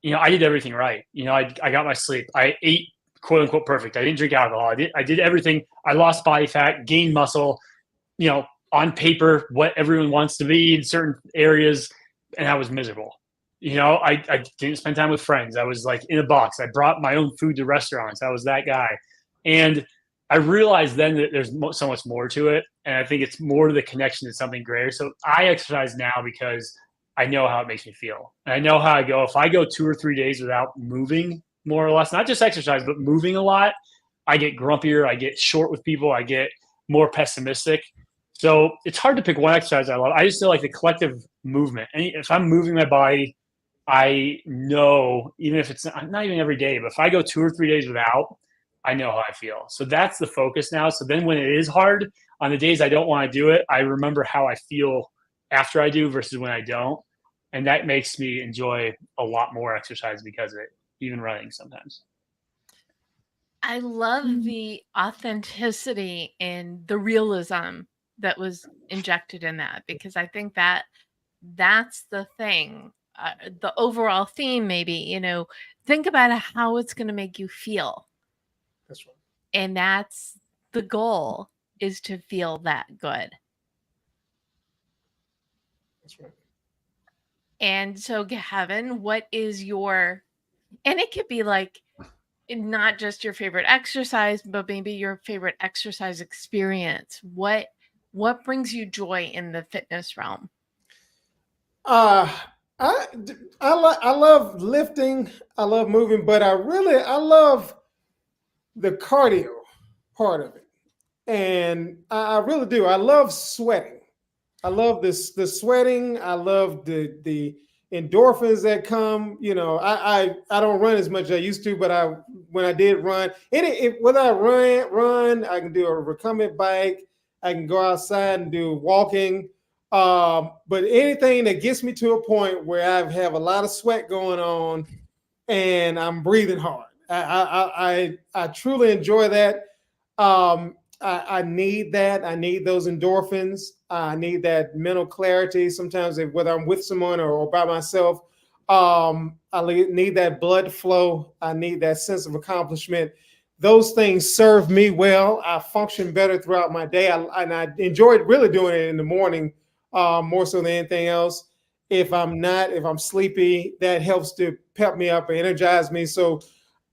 I did everything right. I got my sleep. I ate quote unquote perfect. I didn't drink alcohol. I did everything. I lost body fat, gained muscle, on paper, what everyone wants to be in certain areas. And I was miserable. I didn't spend time with friends. I was like in a box. I brought my own food to restaurants. I was that guy. And I realized then that there's so much more to it. And I think it's more to the connection to something greater. So I exercise now because I know how it makes me feel. And I know how I go. If I go 2 or 3 days without moving, more or less, not just exercise, but moving a lot, I get grumpier. I get short with people. I get more pessimistic. So it's hard to pick one exercise I love. I just feel like the collective movement. And if I'm moving my body, I know, even if it's not even every day, but if I go 2 or 3 days without, I know how I feel. So that's the focus now. So then when it is hard, on the days I don't want to do it, I remember how I feel after I do versus when I don't. And that makes me enjoy a lot more exercise because of it, even running sometimes. I love the authenticity and the realism that was injected in that, because I think that's the thing. The overall theme, maybe, think about how it's going to make you feel. That's right. And that's the goal, is to feel that good. That's right. And so, Kevin, what is and it could be like not just your favorite exercise, but maybe your favorite exercise experience. What brings you joy in the fitness realm? I love lifting. I love moving, but I love the cardio part of it, and I really do. I love sweating. I love the sweating. I love the endorphins that come. I don't run as much as I used to, but when I did run, whether I run, I can do a recumbent bike. I can go outside and do walking. But anything that gets me to a point where I have a lot of sweat going on and I'm breathing hard, I truly enjoy that. I need that. I need those endorphins. I need that mental clarity. Sometimes, whether I'm with someone or by myself, I need that blood flow. I need that sense of accomplishment. Those things serve me well. I function better throughout my day. I enjoyed really doing it in the morning, more so than anything else. If I'm sleepy, that helps to pep me up and energize me. So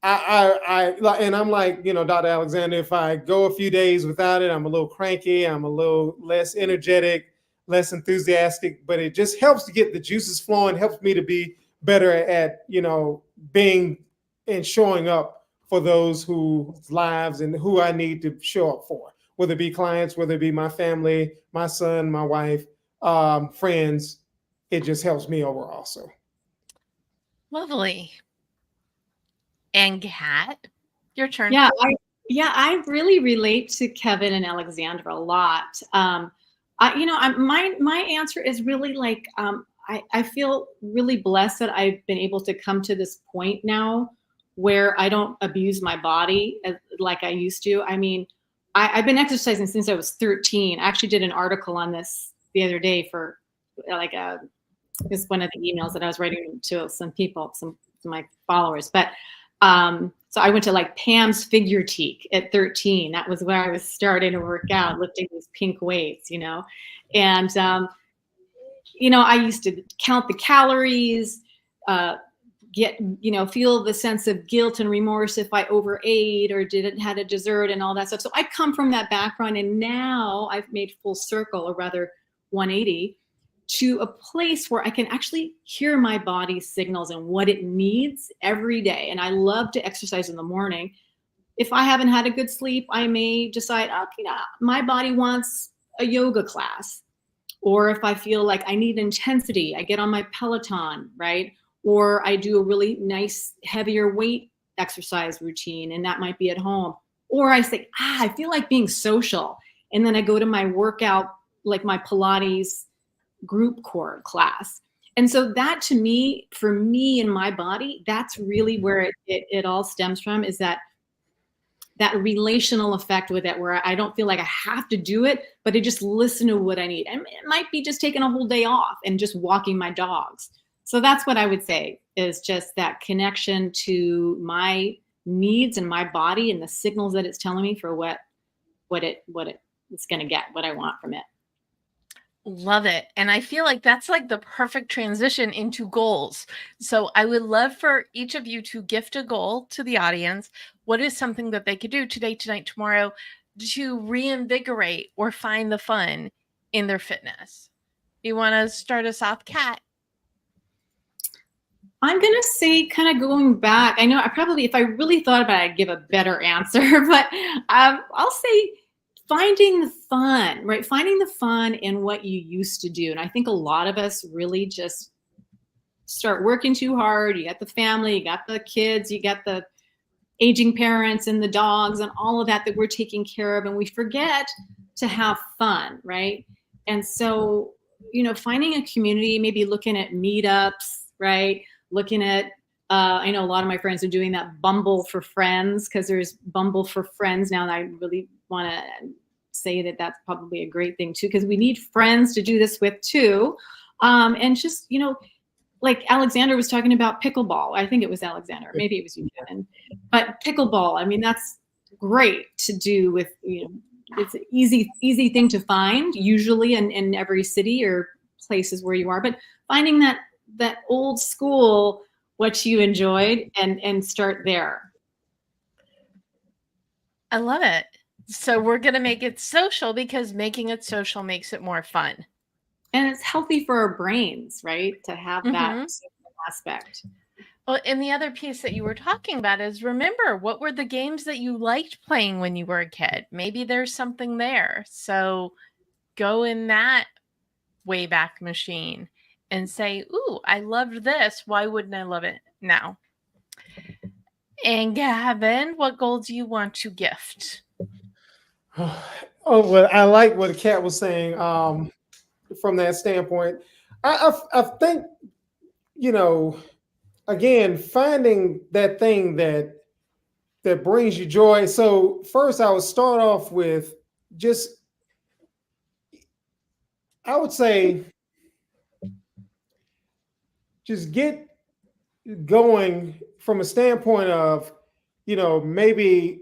and I'm like, Dr. Alexander, if I go a few days without it, I'm a little cranky. I'm a little less energetic, less enthusiastic, but it just helps to get the juices flowing, helps me to be better at, being and showing up for those whose lives and who I need to show up for, whether it be clients, whether it be my family, my son, my wife, friends. It just helps me overall. So Lovely. And Kat, your turn. Yeah, I really relate to Kevin and Alexandra a lot. My answer is really like, I feel really blessed that I've been able to come to this point now where I don't abuse my body like I used to. I mean, I've been exercising since I was 13. I actually did an article on this the other day for it's one of the emails that I was writing to some people, some of my followers. But so I went to like Pam's Figure Teak at 13. That was where I was starting to work out, lifting these pink weights, and I used to count the calories, feel the sense of guilt and remorse if I overate or didn't had a dessert and all that stuff. So I come from that background, and now I've made full circle, or rather 180, to a place where I can actually hear my body's signals and what it needs every day. And I love to exercise in the morning. If I haven't had a good sleep, I may decide, my body wants a yoga class. Or if I feel like I need intensity, I get on my Peloton, right? Or I do a really nice heavier weight exercise routine, and that might be at home. Or I say, I feel like being social. And then I go to my workout, like my Pilates group core class. And so that, to me, for me and my body, that's really where it all stems from, is that relational effect with it, where I don't feel like I have to do it, but I just listen to what I need. And it might be just taking a whole day off and just walking my dogs. So that's what I would say, is just that connection to my needs and my body and the signals that it's telling me for what it's going to get, what I want from it. Love it. And I feel like that's like the perfect transition into goals. So I would love for each of you to gift a goal to the audience. What is something that they could do today, tonight, tomorrow to reinvigorate or find the fun in their fitness? You want to start us off, Kat? I'm going to say, kind of going back, I know I probably, if I really thought about it, I'd give a better answer, but I'll say finding the fun, right? Finding the fun in what you used to do. And I think a lot of us really just start working too hard. You got the family, you got the kids, you got the aging parents and the dogs and all of that we're taking care of. And we forget to have fun, right? And so, you know, finding a community, maybe looking at meetups, right? Looking at, I know a lot of my friends are doing that Bumble for Friends, because there's Bumble for Friends now. And I really want to say that that's probably a great thing too, because we need friends to do this with too. And just, you know, like Alexander was talking about pickleball. I think it was Alexander, maybe it was you, Kevin. But pickleball, I mean, that's great to do with, you know, it's an easy thing to find, usually in every city or places where you are. But finding that old school, what you enjoyed, and start there. I love it. So we're going to make it social, because making it social makes it more fun. And it's healthy for our brains, right? To have that aspect. Well, and the other piece that you were talking about is, remember, what were the games that you liked playing when you were a kid? Maybe there's something there. So go in that Wayback Machine and say, ooh, I loved this. Why wouldn't I love it now? And Gavin, what goal do you want to gift? Oh, well, I like what Kat was saying from that standpoint. I think, you know, again, finding that thing that brings you joy. So first I would start off with just, I would say, just get going from a standpoint of, you know, maybe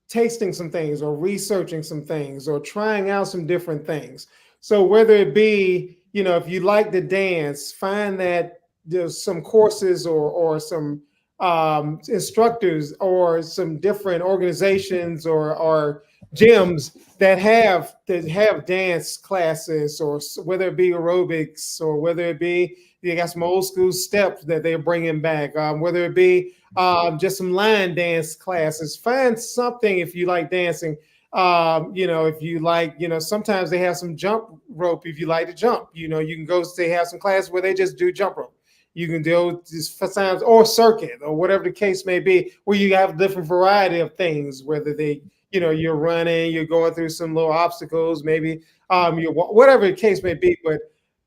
tasting some things or researching some things or trying out some different things. So whether it be, you know, if you like to dance, find that there's some courses or some instructors or some different organizations or gyms that have dance classes, or whether it be aerobics, or whether it be, they got some old school steps that they're bringing back, whether it be just some line dance classes. Find something if you like dancing. You know, if you like, you know, sometimes they have some jump rope if you like to jump. You know, you can go, they have some classes where they just do jump rope. You can do just sometimes, or circuit, or whatever the case may be, where you have a different variety of things, whether they, you know, you're running, you're going through some little obstacles, maybe whatever the case may be. But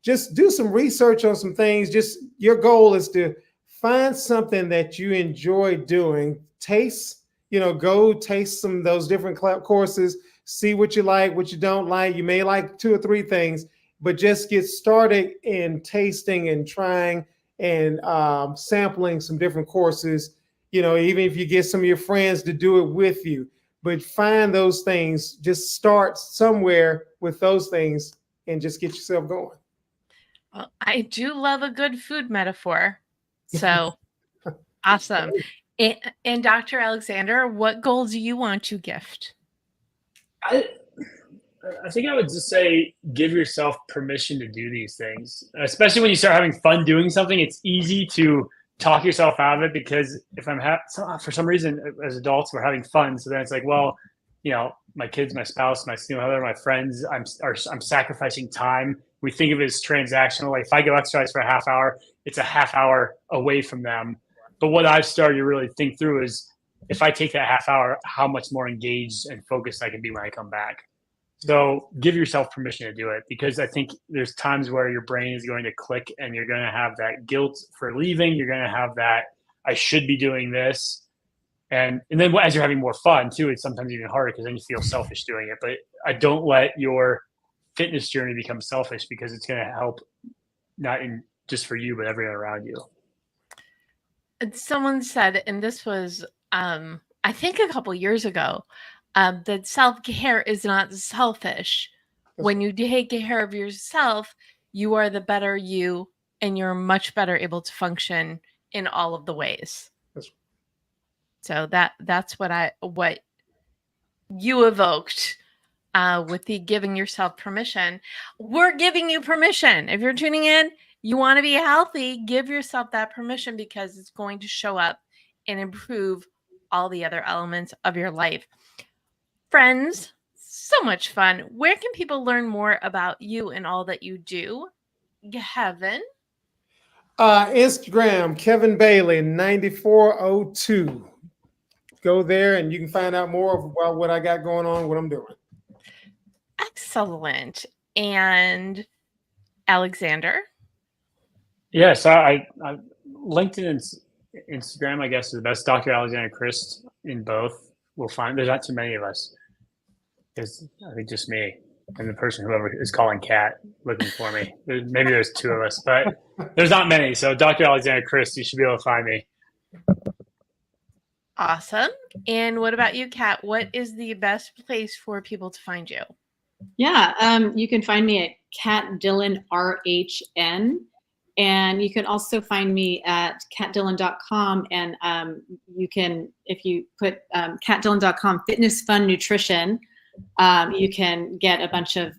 just do some research on some things. Just your goal is to find something that you enjoy doing. Taste, you know, go taste some of those different courses, see what you like, what you don't like. You may like 2 or 3 things, but just get started in tasting and trying and sampling some different courses. You know, even if you get some of your friends to do it with you, but find those things. Just start somewhere with those things and just get yourself going. Well, I do love a good food metaphor. So awesome. And Dr. Alexander, what goal do you want to gift? I think I would just say, give yourself permission to do these things, especially when you start having fun doing something. It's easy to talk yourself out of it, because if I'm for some reason, as adults, we're having fun. So then it's like, well, you know, my kids, my spouse, my significant other, my friends, I'm sacrificing time. We think of it as transactional. Like if I go exercise for a half hour, it's a half hour away from them. But what I've started to really think through is, if I take that half hour, how much more engaged and focused I can be when I come back. So give yourself permission to do it, because I think there's times where your brain is going to click and you're going to have that guilt for leaving. You're going to have that, I should be doing this. And then as you're having more fun too, it's sometimes even harder, because then you feel selfish doing it. But I don't let your fitness journey become selfish, because it's going to help not in just for you, but everyone around you. Someone said, and this was, I think a couple years ago, that self-care is not selfish. When you take care of yourself, you are the better you, and you're much better able to function in all of the ways. So that's what you evoked with the giving yourself permission. We're giving you permission. If you're tuning in, you want to be healthy, give yourself that permission, because it's going to show up and improve all the other elements of your life. Friends, so much fun. Where can people learn more about you and all that you do? Kevin? Instagram, Kevin Bailey 9402. Go there and you can find out more about what I got going on, what I'm doing. Excellent. And Alexander? Yes, I LinkedIn and Instagram, I guess, is the best. Dr. Alexander Chriest in both. We'll find there's not too many of us. There's, I think, just me and the person whoever is calling Cat looking for me. Maybe there's two of us, but there's not many. So Dr. Alexander Chriest, you should be able to find me. Awesome. And what about you, Kat? What is the best place for people to find you? Yeah, you can find me at Cat Dillon RHN. And you can also find me at catdillon.com. And you can, if you put catdillon.com fitness fun nutrition, you can get a bunch of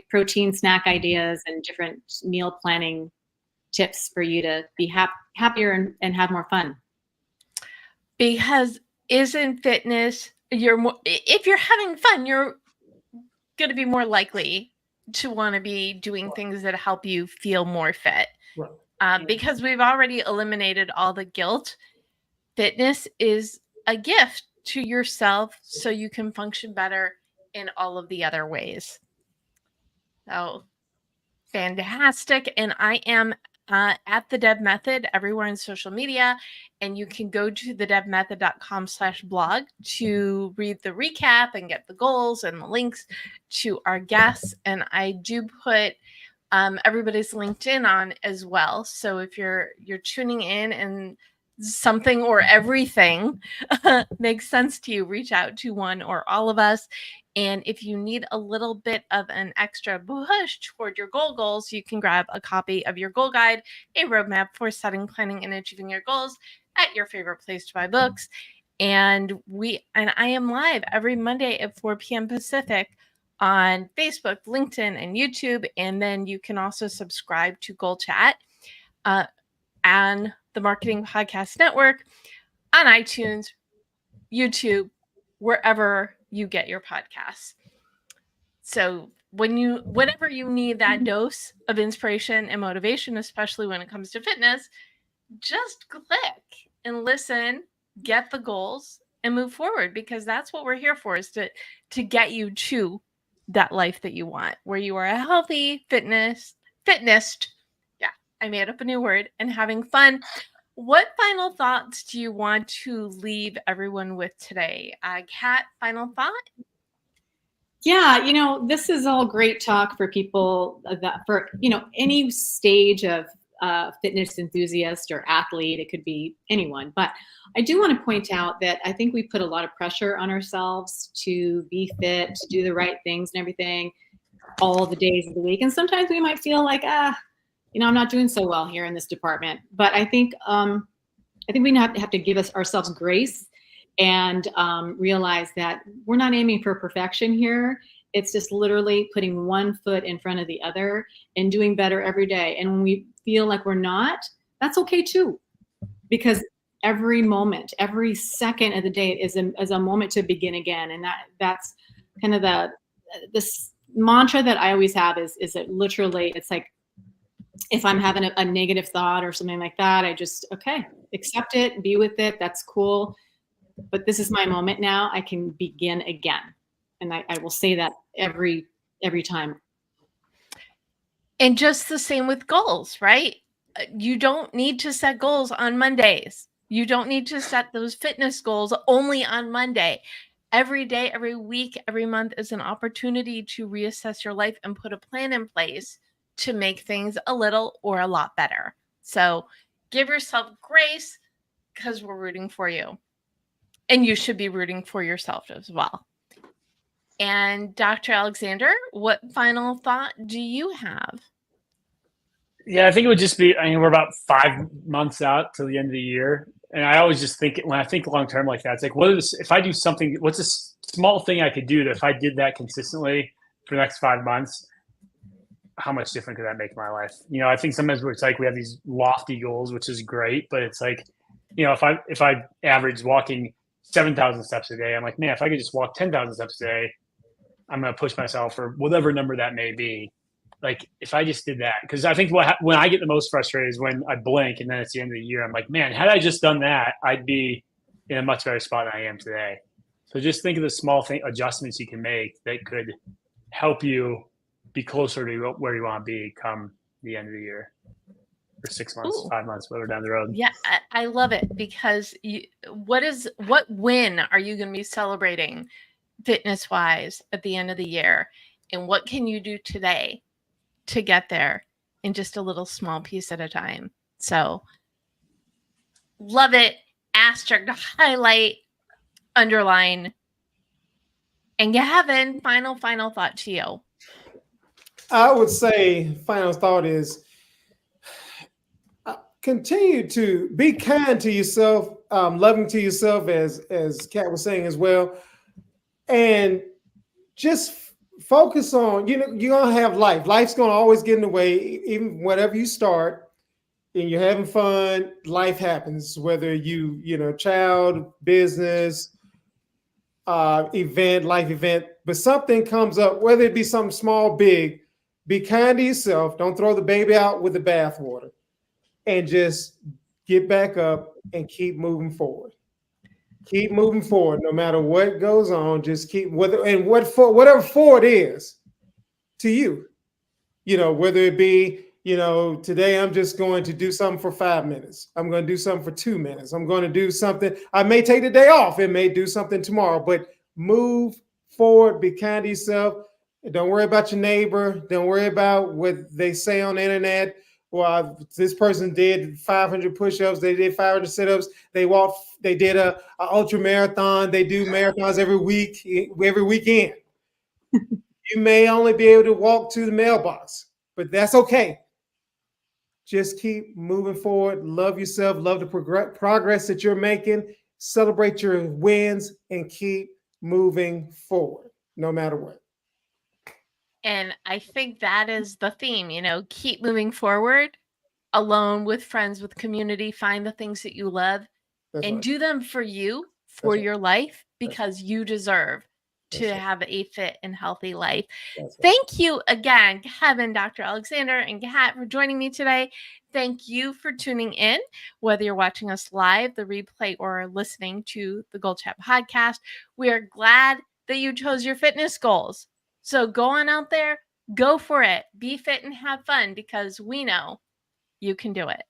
protein snack ideas and different meal planning tips for you to be happier and have more fun. Because isn't fitness, if you're having fun, you're going to be more likely to want to be doing things that help you feel more fit. Right. Because we've already eliminated all the guilt. Fitness is a gift to yourself so you can function better in all of the other ways. So fantastic. And I am at the Deb Method everywhere in social media. And you can go to thedebmethod.com/blog to read the recap and get the goals and the links to our guests. And I do put everybody's LinkedIn on as well. So if you're tuning in and something or everything makes sense to you, reach out to one or all of us. And if you need a little bit of an extra push toward your goals, you can grab a copy of your goal guide, a roadmap for setting, planning, and achieving your goals at your favorite place to buy books. And I am live every Monday at 4 p.m. Pacific on Facebook, LinkedIn, and YouTube. And then you can also subscribe to Goalchat on the Marketing Podcast Network, on iTunes, YouTube, wherever you get your podcasts. So whenever you need that dose of inspiration and motivation, especially when it comes to fitness, just click and listen, get the goals, and move forward, because that's what we're here for, is to get you to that life that you want, where you are a healthy, fitnessed, yeah, I made up a new word, and having fun. What final thoughts do you want to leave everyone with today? Kat, final thought? Yeah, this is all great talk for people that for, any stage of fitness enthusiast or athlete. It could be anyone. But I do want to point out that I think we put a lot of pressure on ourselves to be fit, to do the right things and everything all the days of the week. And sometimes we might feel like, I'm not doing so well here in this department. But I think we have to give ourselves grace and realize that we're not aiming for perfection here. It's just literally putting one foot in front of the other and doing better every day. And when we feel like we're not, that's okay too, because every moment, every second of the day is a moment to begin again. And that's kind of this mantra that I always have is that literally it's like, if I'm having a negative thought or something like that, I just, accept it, be with it. That's cool. But this is my moment now. I can begin again. And I will say that every time. And just the same with goals, right? You don't need to set goals on Mondays. You don't need to set those fitness goals only on Monday. Every day, every week, every month is an opportunity to reassess your life and put a plan in place to make things a little or a lot better. So give yourself grace because we're rooting for you. And you should be rooting for yourself as well. And Dr. Alexander, what final thought do you have? Yeah, I think it would just be, I mean, we're about 5 months out to the end of the year. And I always just think, when I think long term like that, it's like, if I do something, what's a small thing I could do that if I did that consistently for the next 5 months, how much different could that make my life? You know, I think sometimes it's like we have these lofty goals, which is great, but it's like, you know, if I average walking 7,000 steps a day, I'm like, man, if I could just walk 10,000 steps a day, I'm going to push myself for whatever number that may be. Like if I just did that, because I think when I get the most frustrated is when I blink and then it's the end of the year. I'm like, man, had I just done that, I'd be in a much better spot than I am today. So just think of the small adjustments you can make that could help you be closer to where you want to be come the end of the year, or 6 months, Ooh. 5 months, whatever down the road. Yeah, I love it, because what win are you going to be celebrating fitness wise at the end of the year? And what can you do today to get there in just a little small piece at a time? So love it. Asterisk, highlight, underline. And Gavin, final thought to you. I would say final thought is continue to be kind to yourself, loving to yourself, as Kat was saying as well, and just focus on, you know, you're gonna have life. Life's gonna always get in the way, even whatever you start, and you're having fun. Life happens, whether you know, child, business, event, life event, but something comes up, whether it be something small, big. Be kind to yourself. Don't throw the baby out with the bathwater, and just get back up and keep moving forward. Keep moving forward, no matter what goes on. Just keep whatever forward is to you. You know, whether it be, you know, today I'm just going to do something for 5 minutes. I'm going to do something for 2 minutes. I'm going to do something. I may take the day off and may do something tomorrow, but move forward. Be kind to yourself. Don't worry about your neighbor. Don't worry about what they say on the internet. Well, this person did 500 push-ups. They did 500 sit-ups. They walked. They did a ultra marathon. They do marathons every week, every weekend. You may only be able to walk to the mailbox, but that's okay. Just keep moving forward. Love yourself. Love the progress that you're making. Celebrate your wins and keep moving forward, no matter what. And I think that is the theme, you know, keep moving forward, alone, with friends, with community. Find the things that you love and do them for you, for your life, because you deserve to have a fit and healthy life. Thank you again, Kevin, Dr. Alexander, and Kat, for joining me today. Thank you for tuning in, whether you're watching us live, the replay, or listening to the Goalchat podcast. We are glad that you chose your fitness goals. So go on out there, go for it, be fit and have fun, because we know you can do it.